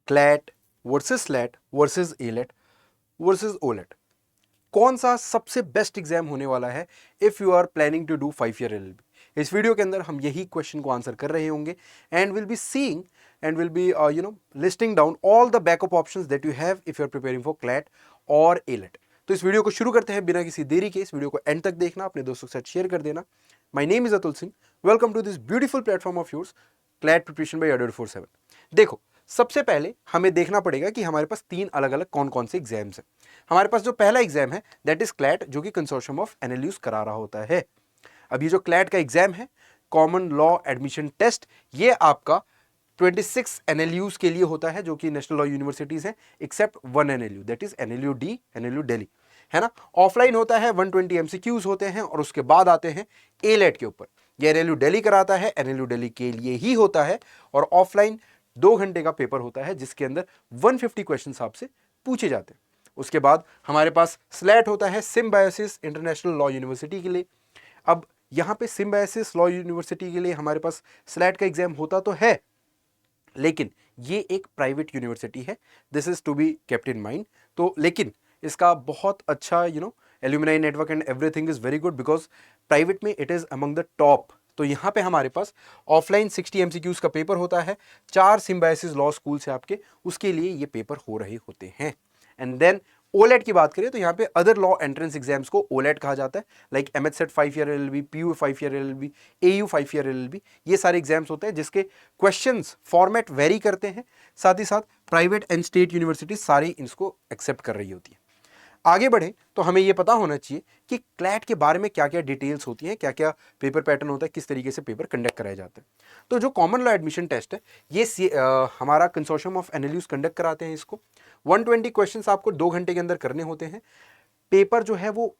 CLAT versus SLAT versus AILET versus OLET, कौन सा सबसे बेस्ट एग्जाम होने वाला है if you are planning to do 5 year LLB. इस वीडियो के अंदर हम यही क्वेश्चन को आंसर कर रहे होंगे and will be seeing and will be listing down all the backup options that you have if you are preparing for CLAT और एलेट। तो इस वीडियो को शुरू करते हैं बिना किसी देरी के। इस वीडियो को एंड तक देखना, अपने दोस्तों के साथ शेयर कर देना। My name is Atul Singh, welcome to this beautiful platform of yours, CLAT preparation by ADVATE 24/7। देखो, सबसे पहले हमें देखना पड़ेगा कि हमारे पास तीन अलग अलग कौन कौन से एग्जाम्स हैं। हमारे पास जो पहला एग्जाम है दैट इज क्लैट, जो कि कंसोर्शियम ऑफ एनएलयूज करा रहा होता है। अब ये जो क्लैट का एग्जाम है, कॉमन लॉ एडमिशन टेस्ट, ये आपका 26 एनएलयूज के लिए होता है जो कि नेशनल लॉ यूनिवर्सिटीज हैं, except one NLU that is NLU D, NLU Delhi, है ना। ऑफलाइन होता है, 120 एमसीक्यूज होते हैं और उसके बाद आते हैं एलेट के ऊपर। ये एनएलयू दिल्ली कराता है, एनएलयू दिल्ली के लिए ही होता है और ऑफलाइन 2 घंटे का पेपर होता है जिसके अंदर 150 क्वेश्चन आपसे पूछे जाते हैं। उसके बाद हमारे पास स्लैट होता है, सिम्बायोसिस इंटरनेशनल लॉ यूनिवर्सिटी के लिए। अब यहां पे सिम्बायोसिस लॉ यूनिवर्सिटी के लिए हमारे पास स्लैट का एग्जाम होता तो है, लेकिन ये एक प्राइवेट यूनिवर्सिटी है, this is to be kept in mind. तो लेकिन इसका बहुत अच्छा alumni network and everything is very good because private में it is among the top. तो यहाँ पे हमारे पास ऑफलाइन 60 एमसीक्यूज का पेपर होता है, 4 सिम्बायोसिस लॉ स्कूल से आपके, उसके लिए ये पेपर हो रहे होते हैं। एंड देन ओलेट की बात करें तो यहाँ पे अदर लॉ एंट्रेंस एग्जाम्स को ओलेट कहा जाता है, like MHCET 5 year LLB, PU 5 year LLB, AU 5 year LLB, ये सारे एग्जाम्स होते हैं जिसके क्वेश्चंस फॉर्मेट वेरी करते हैं। साथ ही साथ प्राइवेट एंड स्टेट यूनिवर्सिटीज सारी इसको एक्सेप्ट कर रही होती है। आगे बढ़े तो हमें यह पता होना चाहिए कि क्लैट के बारे में क्या क्या डिटेल्स होती हैं, क्या क्या पेपर पैटर्न होता है, किस तरीके से पेपर कंडक्ट कराए जाते हैं। तो जो कॉमन लॉ एडमिशन टेस्ट है, ये हमारा कंसोर्शियम ऑफ एनएलयूज कंडक्ट कराते हैं इसको। 120 क्वेश्चंस आपको 2 घंटे के अंदर करने होते हैं। पेपर जो है वो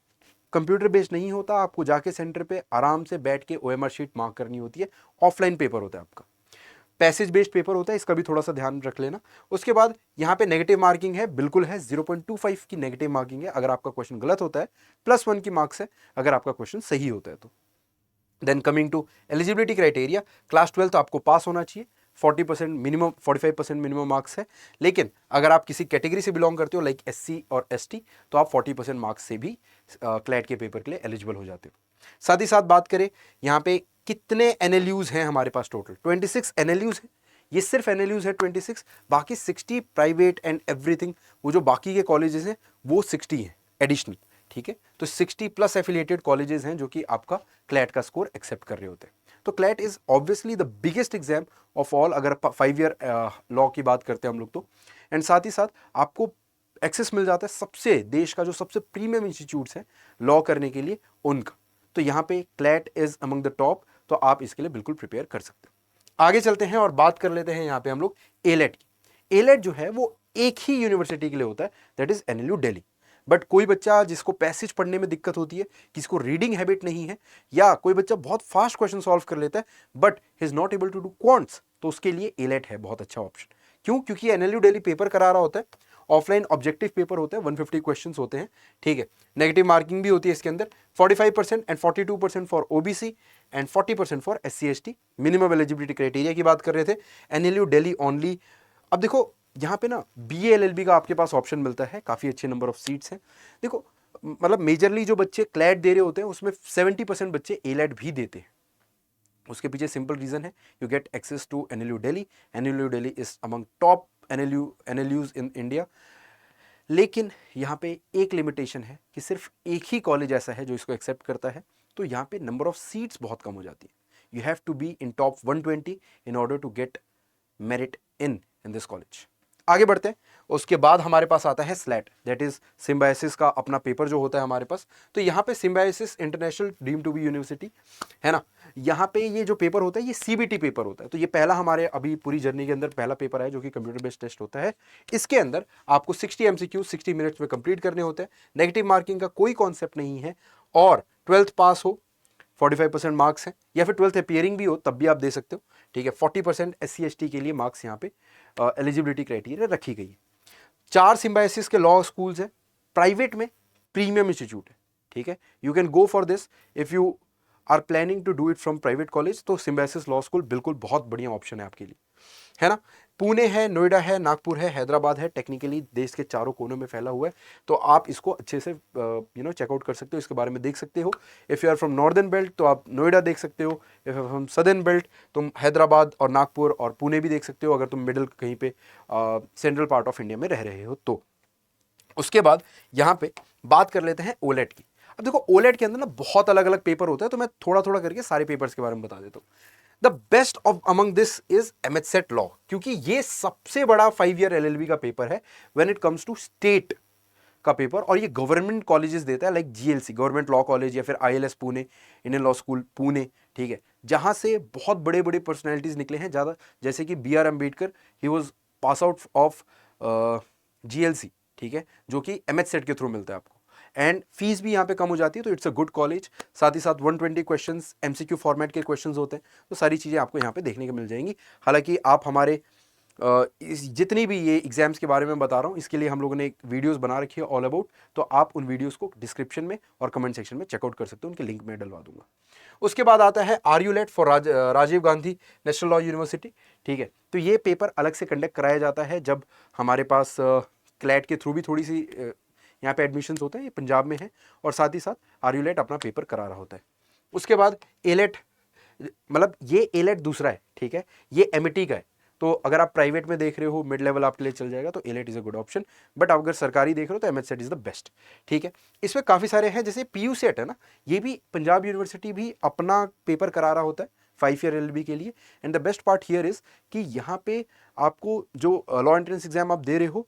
कंप्यूटर बेस्ड नहीं होता, आपको जाके सेंटर पे आराम से बैठ के OMR शीट मार्क करनी होती है। ऑफलाइन पेपर होता है आपका, पैसेज बेस्ड पेपर होता है, इसका भी थोड़ा सा ध्यान रख लेना। उसके बाद यहाँ पे नेगेटिव मार्किंग है, बिल्कुल है, 0.25 की नेगेटिव मार्किंग है अगर आपका क्वेश्चन गलत होता है, +1 की मार्क्स है अगर आपका क्वेश्चन सही होता है तो। Then coming to eligibility criteria, class 12 तो आपको पास होना चाहिए, 40% मिनिमम, 45% मिनिमम मार्क्स है। लेकिन अगर आप किसी कैटेगरी से बिलोंग करते हो लाइक SC और ST, तो आप 40% मार्क्स से भी क्लैट के पेपर के लिए एलिजिबल हो जाते हो। साथ ही साथ बात करें यहाँ पे कितने एनएलयूज हैं हमारे पास, टोटल 26 एनएलयूज हैं। ये सिर्फ एनएलयूज है 26, बाकी 60 प्राइवेट एंड एवरीथिंग, वो जो बाकी के कॉलेजेस हैं वो 60 हैं एडिशनल, ठीक है। तो 60 प्लस एफिलिएटेड कॉलेजेस हैं जो कि आपका क्लैट का स्कोर एक्सेप्ट कर रहे होते हैं। तो CLAT is obviously the biggest exam of all, अगर 5 ईयर लॉ की बात करते हैं हम लोग तो। एंड साथ ही साथ आपको एक्सेस मिल जाता है सबसे, देश का जो सबसे प्रीमियम इंस्टीट्यूट्स हैं लॉ करने के लिए, उनका। तो यहाँ पे CLAT is among the top, तो आप इसके लिए बिल्कुल प्रिपेयर कर सकते हैं। आगे चलते हैं और बात कर लेते हैं यहाँ पे हम लोग एलेट की। एलेट जो है वो एक ही यूनिवर्सिटी के लिए होता है, that is NLU Delhi. But कोई बच्चा जिसको पैसेज पढ़ने में दिक्कत होती है, किसी को रीडिंग हैबिट नहीं है, या कोई बच्चा बहुत फास्ट क्वेश्चन सॉल्व कर लेता है but he is not able to do quants, तो उसके लिए एलेट है बहुत अच्छा ऑप्शन। क्यों? क्योंकि एनएलयू दिल्ली पेपर करा रहा होता है, ऑफलाइन ऑब्जेक्टिव पेपर होते हैं, 150 क्वेश्चंस होते हैं, ठीक है। नेगेटिव मार्किंग भी होती है इसके अंदर, 45% and 42% for OBC and 40% for SC/ST। Minimum eligibility criteria की बात कर रहे थे, एनएलयू दिल्ली ओनली। अब देखो यहाँ पे ना BA LLB का आपके पास ऑप्शन मिलता है, काफ़ी अच्छे नंबर ऑफ सीट्स हैं। देखो मतलब मेजरली जो बच्चे क्लैट दे रहे होते हैं उसमें 70% बच्चे एलेट भी देते हैं। उसके पीछे सिंपल रीजन है, you get access to NLU Delhi. NLU Delhi is among top NLUs in India. लेकिन यहाँ पे एक लिमिटेशन है कि सिर्फ एक ही कॉलेज ऐसा है जो इसको एक्सेप्ट करता है, तो यहाँ पे नंबर ऑफ सीट्स बहुत कम हो जाती है। You have to be in top 120 in order to get merit in this college. आगे बढ़ते हैं, उसके बाद हमारे पास आता है स्लैट, दैट इज सिम्बायोसिस का अपना पेपर जो होता है हमारे पास। तो यहाँ पे Symbiosis international deem to be university है ना, यहाँ पे ये जो पेपर होता है ये CBT पेपर होता है। तो ये पहला हमारे अभी पूरी जर्नी के अंदर पहला पेपर है जो कि कंप्यूटर बेस्ड टेस्ट होता है। इसके अंदर आपको 60 MCQ 60 मिनट्स में कंप्लीट करने होते हैं, नेगेटिव मार्किंग का कोई कॉन्सेप्ट नहीं है, और 12th पास हो 45% मार्क्स हैं, या फिर 12th अपियरिंग भी हो तब भी आप दे सकते हो, ठीक है। 40% SC/ST के लिए मार्क्स यहाँ पे एलिजिबिलिटी क्राइटेरिया रखी गई है। 4 सिम्बायोसिस के लॉ स्कूल्स हैं, प्राइवेट में प्रीमियम इंस्टीट्यूट है, ठीक है। You can go for this if you are planning to do it from private college, तो सिम्बायोसिस लॉ स्कूल बिल्कुल बहुत बढ़िया ऑप्शन है आपके लिए, है ना। पुणे है, नोएडा है, नागपुर है, हैदराबाद है, टेक्निकली देश के चारों कोनों में फैला हुआ है। तो आप इसको अच्छे से चेकआउट कर सकते हो, इसके बारे में देख सकते हो। If you are from northern belt तो आप नोएडा देख सकते हो। If you are from southern belt तुम हैदराबाद और नागपुर और पुणे भी देख सकते हो, अगर तुम मिडिल कहीं पे सेंट्रल पार्ट ऑफ इंडिया में रह रहे हो तो। उसके बाद यहाँ पे बात कर लेते हैं ओलेट की। अब देखो ओलेट के अंदर ना बहुत अलग अलग पेपर होता है, तो मैं थोड़ा थोड़ा करके सारे पेपर्स के बारे में बता देता हूँ। The best of among this is MHCET law, क्योंकि ये सबसे बड़ा 5 ईयर एलएलबी का पेपर है when it comes to state का पेपर, और ये गवर्नमेंट कॉलेजेस देता है, like GLC government law college या फिर ILS Pune, Indian Law School Pune, ठीक है, जहां से बहुत बड़े बड़े पर्सनैलिटीज निकले हैं ज़्यादा, जैसे कि B R Ambedkar, he was pass out of GLC, ठीक है, जो कि एमएचसेट के थ्रू मिलता है आपको, एंड फीस भी यहाँ पे कम हो जाती है, तो इट्स अ गुड कॉलेज। साथ ही साथ 120 क्वेश्चंस एमसीक्यू फॉर्मेट के क्वेश्चंस होते हैं, तो सारी चीज़ें आपको यहाँ पे देखने को मिल जाएंगी। हालांकि आप हमारे जितनी भी ये एग्जाम्स के बारे में बता रहा हूँ, इसके लिए हम लोगों ने एक वीडियोस बना रखी है ऑल अबाउट, तो आप उन वीडियोस को डिस्क्रिप्शन में और कमेंट सेक्शन में चेकआउट कर सकते हो, उनके लिंक में डलवा दूंगा। उसके बाद आता है RULET for Rajiv Gandhi national law university, ठीक है, तो ये पेपर अलग से कंडक्ट कराया जाता है जब हमारे पास क्लैट के थ्रू भी थोड़ी सी यहाँ पे एडमिशन्स होते हैं, ये पंजाब में है, और साथ ही साथ RULET अपना पेपर करा रहा होता है। उसके बाद एलेट, मतलब ये एलेट दूसरा है, ठीक है, ये एमिटी का है, तो अगर आप प्राइवेट में देख रहे हो मिड लेवल आपके लिए चल जाएगा तो AILET is a good option, but अगर सरकारी देख रहे हो तो एमएचसेट इज द बेस्ट, ठीक है। इसमें काफ़ी सारे हैं, जैसे PUCET है ना, ये भी पंजाब यूनिवर्सिटी भी अपना पेपर करा रहा होता है 5 ईयर एलएलबी के लिए, and the best part here is कि यहाँ पे आपको जो लॉ एंट्रेंस एग्जाम आप दे रहे हो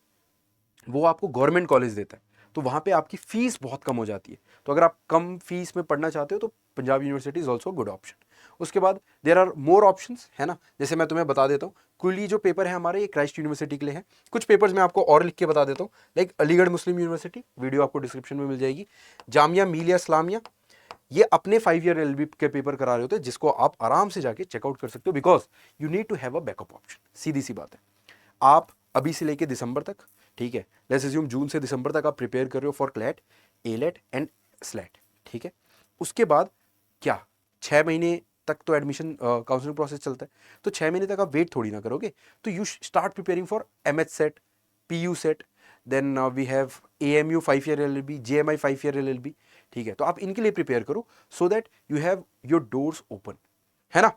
वो आपको गवर्नमेंट कॉलेज देता है, तो वहाँ पे आपकी फीस बहुत कम हो जाती है, तो अगर आप कम फीस में पढ़ना चाहते हो तो Punjab university is also good option. उसके बाद देर आर मोर ऑप्शंस, है ना, जैसे मैं तुम्हें बता देता हूँ, कुली जो पेपर है हमारे ये क्राइस्ट यूनिवर्सिटी के लिए है, कुछ पेपर्स मैं आपको और लिख के बता देता हूँ, लाइक अलीगढ़ मुस्लिम यूनिवर्सिटी, वीडियो आपको डिस्क्रिप्शन में मिल जाएगी, जामिया मिलिया इस्लामिया, ये अपने 5 ईयर एलएलबी के पेपर करा रहे होते हैं, जिसको आप आराम से जाके चेकआउट कर सकते हो, because you need to have a backup option. सीधी सी बात है, आप अभी से लेके दिसंबर तक, ठीक है, लेट्स अज्यूम जून से दिसंबर तक आप प्रिपेयर कर रहे हो for CLAT, AILET and slate, ठीक है, उसके बाद क्या 6 महीने तक तो एडमिशन काउंसलिंग प्रोसेस चलता है, तो 6 महीने तक आप वेट थोड़ी ना करोगे, तो you start preparing for MHSET, PUCET, then we have AMU 5 year LLB, JMI 5 year LLB, ठीक है, तो आप इनके लिए प्रिपेयर करो so that you have your doors open, है ना।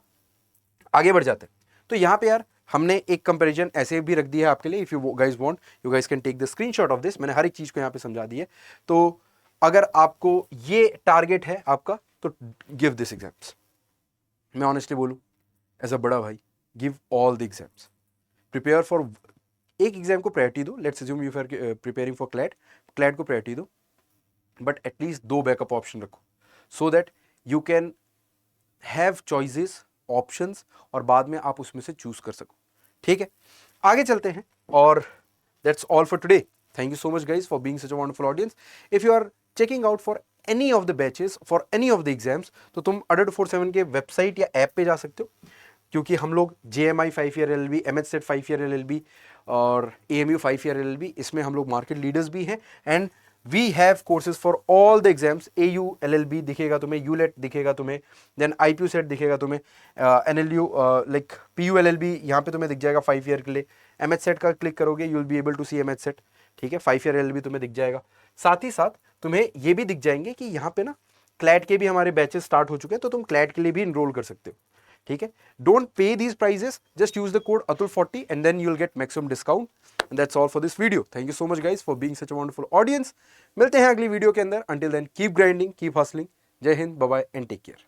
आगे बढ़ जाते हैं, तो यहाँ पे यार हमने एक कंपैरिजन ऐसे भी रख दिया है आपके लिए, if you guys want you guys can take the screenshot of this, मैंने हर एक चीज को यहाँ पे समझा दी है, तो अगर आपको ये टारगेट है आपका तो गिव दिस एग्जाम्स, मैं ऑनेस्टली बोलूँ एज अ बड़ा भाई, give all the exams, prepare for, एक एग्जाम को प्रायोरिटी दो, let's assume you are preparing for CLAT, CLAT को प्रायोरिटी दो, बट एटलीस्ट 2 बैकअप ऑप्शन रखो, so that you can have choices, options, और बाद में आप उसमें से चूज कर सको, ठीक है। आगे चलते हैं, और that's all for today. Thank you so much guys for being such a wonderful audience. If you are checking out for any of the batches for any of the exams, तो तुम अडा 247 के वेबसाइट या app पे जा सकते हो, क्योंकि हम लोग JMI 5 year LLB, MHSET 5 year LLB और AMU 5 ईयर LLB, इसमें हम लोग मार्केट लीडर्स भी हैं, and we have courses for all the exams. AU LLB दिखेगा तुम्हें, ULET दिखेगा तुम्हें, देन IPUCET दिखेगा तुम्हें, NLU लाइक PU LLB यहाँ पे तुम्हें दिख जाएगा 5 ईयर के लिए, MHSET का क्लिक करोगे you will be able to see MHSET, ठीक है, 5 ईयर LLB तुम्हें दिख जाएगा। साथ ही साथ तुम्हें ये भी दिख जाएंगे कि यहाँ पे ना क्लैट के भी हमारे बैचेस स्टार्ट हो चुके हैं, तो तुम क्लैट के लिए भी इनरोल कर सकते हो, ठीक है। Don't pay these prices, just use the code अतुल40 and then you will get maximum discount, and that's all for this video. Thank you so much guys for being such a wonderful audience. मिलते हैं अगली video के अंदर, until then keep grinding, keep hustling, जय Hind, bye bye and take care.